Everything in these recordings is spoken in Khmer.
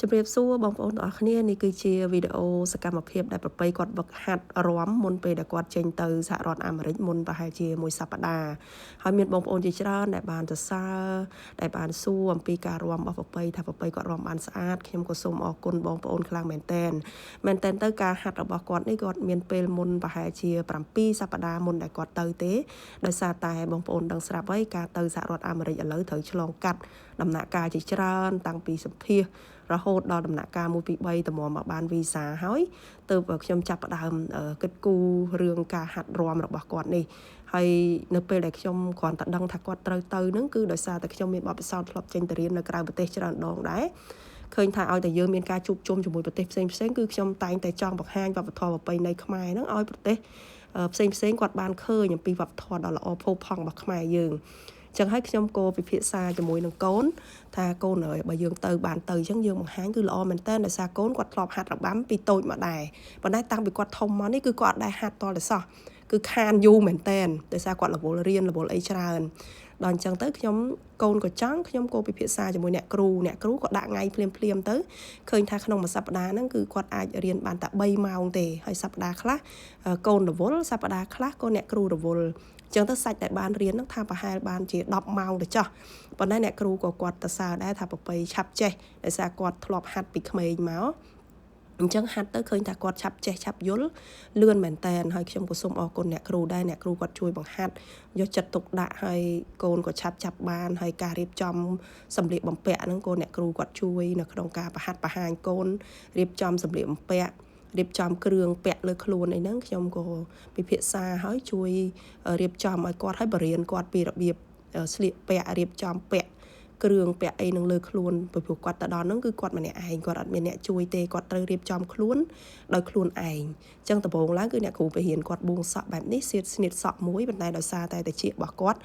ជំរាបសួរបងប្អូនទាំងអស់គ្នានេះគឺជាវីដេអូសកម្មភាពដែលប្រពៃគាត់វឹកហាត់រាំមុនពេលដែលគាត់ចេញទៅសហរដ្ឋអាមេរិកមុនប្រហែលជាមួយសប្តាហ៍ហើយមានបងប្អូនជាច្រើនដែលបានសរសើរដែលបានសួរអំពីការរាំរបស់ប្រពៃថាប្រពៃគាត់រាំបានស្អាតខ្ញុំក៏សូមអរគុណបងប្អូនខ្លាំងមែនតែនទៅការហាត់របស់គាត់នេះគាត់មានពេលមុនប្រហែលជា7សប្តាហ៍មុនដែលគាត់ទៅទេដោយសារតែបងប្អូនដឹងស្រាប់ហើយការទៅសហរដ្ឋអាមេរិកឥឡូវត្រូវឆ្លងកាត់ដំណាក់កាលជាច្រើនតាំងពីសម្ភាសរហូតដល់ដំណាក់កាល1 2 3តម្រាំមកបានវីសាហើយទើបខ្ញុំចាប់ផ្ដើមគិតគូររឿងការហាត់រាំរបស់គាត់នេះហើយនៅពេលដែលខ្ញុំគ្រាន់តែដឹងថាគាត់ត្រូវទៅហ្នឹងគឺដោយសារតែខ្ញុំមានបទពិសោធន៍ធ្លាប់ចេញទៅរៀននៅក្រៅប្រទេសច្រើនដងដែរឃើញថាឲ្យតែយើងមានការជួបជុំជាមួយប្រទេសផ្សេងៗគឺខ្ញុំតែងតែចង់បង្ហាញវប្បធម៌ប្រពៃណីខ្មែរហ្នឹងឲ្យប្រទេសផ្សេងៗគាត់បានឃើញអំពីវប្បធម៌ដ៏ល្អផូរផង់របស់ខ្មែរយើងចឹងហើយខ្ញុំក៏ពិភាក្សាជាមួយនឹងកូនថាកូនបើយើងទៅបានទៅអញ្ចឹងយើងបង្ហាញគឺល្អមែនតើដោយសារកូនគាត់ធ្លាប់ហាត់របាំពីតូចមកដែរប៉ុន្តែតាំងពីគាត់ធំមកនេះគឺគាត់អត់ដែរហាត់តតែសោះគឺខានយូរមែនតើដោយសារគាត់រវល់រៀនរវល់អីច្រើនដល់អញ្ចឹងទៅកូនក៏ចង់ខ្ញុំក៏ពិភាក្សាជាមួយអ្នកគ្រូក៏ដាក់ថ្ងៃភ្លាមទៅឃើញថាក្នុងមួយសប្តាហ៍ហ្នឹងគឺគាត់អាចរៀនបានតែ3ម៉ោងទេហើយសប្តាហ៍ខ្លះកូនរវល់សប្តាហ៍ខ្លះក៏អ្នកគ្រូរវល់ចឹងទៅសាច់ដែលបានរៀនហ្នឹងថាប្រហែលបានជា10ម៉ោងទៅចោះប៉ុន្តែអ្នកគ្រូក៏គាត់ទៅសើដែរថាប្រពៃឆាប់ចេះដោយសារគាត់ធ្លាប់ហាត់ពីក្មេងមកអញ្ចឹងហាត់ទៅឃើញថាគាត់ឆាប់ចេះឆាប់យល់លឿនមែនតែនហើយខ្ញុំក៏សូមអរគុណអ្នកគ្រូដែរអ្នកគ្រូគាត់ជួយបង្ហាត់យកចិត្តទុកដាក់ហើយកូនក៏ឆាប់ចាប់បានហើយការរៀបចំសម្លៀកបំពាក់ហ្នឹងក៏អ្នកគ្រូគាត់ជួយនៅក្នុងការបង្ហាត់បង្ហាញកូនរៀបចំសម្លៀកបំពាក់រៀបចំគ្រឿងពាក់លើខ្លួនអីហ្នឹងខ្ញុំក៏ពិភាក្សាហើយជួយរៀបចំឲ្យគាត់ឲ្យបរៀនគាត់ពីរបៀបស្លៀកពាក់រៀបចំពាក់គ្រឿងពាក់អីនឹងលើខ្លួនព្រោះគាត់ទៅដល់ហ្នឹងគឺគាត់ម្នាក់ឯងគាត់អត់មានអ្នកជួយទេគាត់ត្រូវរៀបចំខ្លួនដោយខ្លួនឯងអញ្ចឹងដំបូងឡើងគឺអ្នកគ្រូបរិញ្ញាគាត់បួងសក់បែបនេះស្នៀតសក់មួយប៉ុន្តែដោយសារតែតិចរបស់គាត់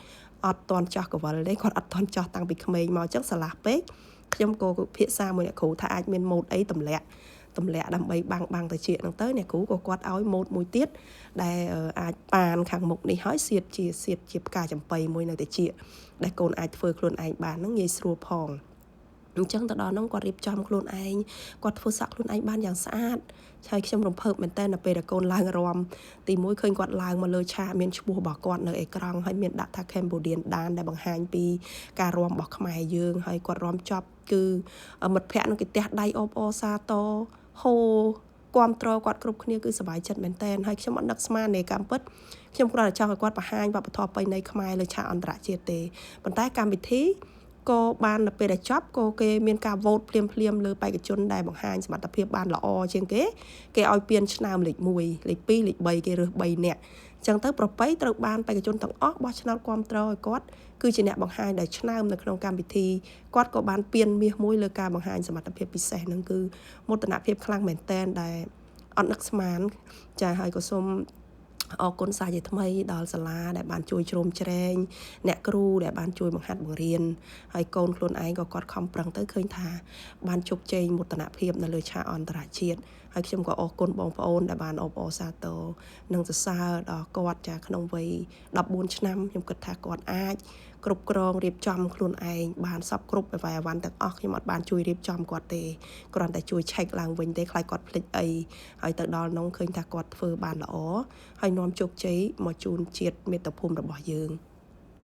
អត់តន់ចោះកវលទេគាត់អត់តន់ចោះតាំងពីក្មេងមកអញ្ចឹងឆ្លាស់ពេកខ្ញុំក៏ពិភាក្សាមួយអ្នកគ្រូថាអាចមានម៉ូដអីតម្លាក់ដើម្បីបាំងទៅជាហ្នឹងទៅអ្នកគ្រូក៏គាត់ឲ្យម៉ូដមួយទៀតដែលអាចប៉ានខាងមុខនេះហើយសៀតជាផ្កាចំបៃមួយនៅតិចដែលកូនអាចធ្វើខ្លួនឯងបានហ្នឹងងាយស្រួលផងអញ្ចឹងទៅដល់ហ្នឹងគាត់រៀបចំខ្លួនឯងគាត់ធ្វើសក់ខ្លួនឯងបានយ៉ាងស្អាតហើយខ្ញុំរំភើបមែនតើនៅពេលដែលកូនឡើងរាំទីមួយឃើញគាត់ឡើងមកលើឆាកមានឈ្មោះរបស់គាត់នៅអេក្រង់ហើយមានដាក់ថា Cambodian Dance ដែលបង្ហាញពីការរាំរបស់ខ្មែរយើងហើយគាត់រាំចប់គឺមិត្តភ័ក្តិនឹងគេទះដៃអបអរសាទរហូគាំទ្រគាត់គ្រប់គ្នាគឺសប្បាយចិត្តមែនតើហើយខ្ញុំអត់នឹកស្មាននៃកម្មពិតខ្ញុំគ្រាន់តែចង់ឲ្យគាត់បង្ហាញវប្បធម៌ប្រពៃណីខ្មែរលើឆាកអន្តរជាតិទេប៉ុន្តែកម្មវិធីក៏បាននៅពេលដែលចប់ក៏គេមានការ vote ភ្លាមលើបេក្ខជនដែលបង្ហាញសមត្ថភាពបានល្អជាងគេឲ្យពានឆ្នើមលេខ1លេខ2លេខ3គេរើស3នាក់អញ្ចឹងទៅប្រពៃត្រូវបានបេក្ខជនទាំងអស់បោះឆ្នោតគាំទ្រឲ្យគាត់គឺជាអ្នកបង្ហាញដែលឆ្នើមនៅក្នុងកម្មវិធីគាត់ក៏បានពានមាសមួយលើការបង្ហាញសមត្ថភាពពិសេសហ្នឹងគឺមោទនភាពខ្លាំងមែនតែនដែលអត់នឹកស្មានចាហើយក៏សូមអរគុណសាជាថ្មីដល់សាលាដែលបានជួយជ្រោមជ្រែងអ្នកគ្រូដែលបានជួយបង្ហាត់បង្រៀនហើយកូនខ្លួនឯងក៏គាត់ខំប្រឹងទៅឃើញថាបានជោគជ័យមោទនភាពនៅលើឆាកអន្តរជាតិហើយខ្ញុំក៏អរគុណបងប្អូនដែលបានអបអរសាទរនិងសរសើរដល់គាត់ចាក្នុងវ័យ14ឆ្នាំខ្ញុំគិតថាគាត់អាចគ្រប់គ្រងរៀបចំខ្លួនឯងបានសពគ្រប់អ្វីអវ៉ាន់ទាំងអស់ខ្ញុំអត់បានជួយរៀបចំគាត់ទេគ្រាន់តែជួយឆែកឡើងវិញទេខ្លាចគាត់ភ្លេចអីហើយទៅដល់នោះឃើញថាគាត់ធ្វើបានល្អហើយនាំជោគជ័យមកជូនជាតិមាតុភូមិរបស់យើង